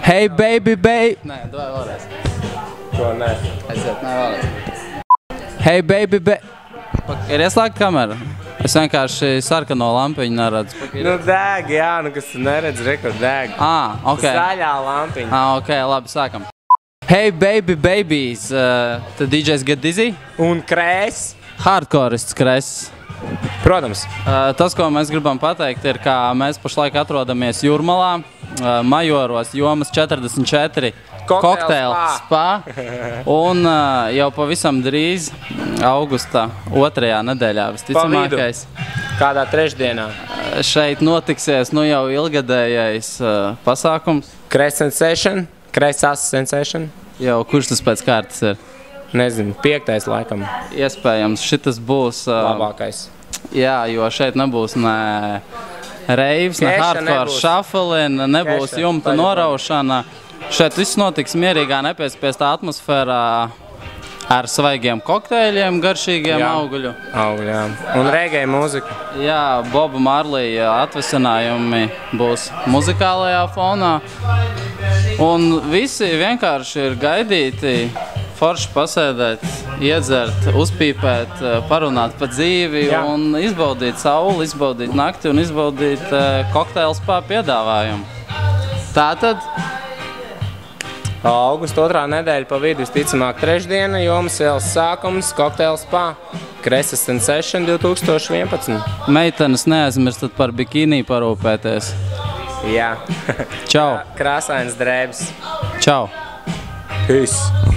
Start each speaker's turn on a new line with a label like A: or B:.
A: Hey baby, baby. Nē, dod vēlreiz.
B: Ko nē?
A: Aiziet, nē, vēlreiz. Hey baby, baby. Ir ieslēgta kamera? Es vienkārši sarkano lampiņu neredzu.
B: Nu deg, jā, nu kas tu neredz, rekur deg.
A: Ok.
B: Zaļā lampiņa.
A: Ok, labi, sākam. Hey baby, babies. The DJs get dizzy?
B: Un krēs?
A: Hardcoreists krēs.
B: Protams.
A: Tas, ko mēs gribam pateikt, ir, ka mēs pašlaik atrodamies Jūrmalā, Majoros, jomas 44. Kokteil spa. Un jau pavisam drīz, augusta 2. nedēļā, visticamākais.
B: Kādā trešdienā.
A: Šeit notiksies nu jau ilgadējais pasākums.
B: Krēs Sensation? Krēsās Sensation?
A: Jau kurš tas pēc kārtas ir?
B: Nezinu, 5. laikam.
A: Iespējams, šitas būs...
B: Labākais.
A: Jā, jo šeit nebūs ne reivs, ne hardcore shuffle, nebūs jumta noraušana. Šeit viss notiks mierīgā, nepiespiestā atmosfērā ar svaigiem kokteļiem, garšīgiem auguļu.
B: Auguļu, jā. Un reggae mūzika.
A: Jā, Boba Marlija atvesinājumi būs muzikālajā fonā. Un visi vienkārši ir gaidīti, forši pasēdēt, iedzert, uzpīpēt, parunāt pa dzīvi un izbaudīt sauli, izbaudīt nakti un izbaudīt kokteļu spa piedāvājumu. Tātad...
B: Augusta 2. nedēļa pa vidu, visticamāk trešdiena, jomas ielas sākums, kokteļu spa, Krēsas Sensation 2011.
A: Meitenes neaizmirstat par bikīnī parūpēties.
B: Jā.
A: Čau.
B: Krāsains drēbes.
A: Čau.
B: Peace.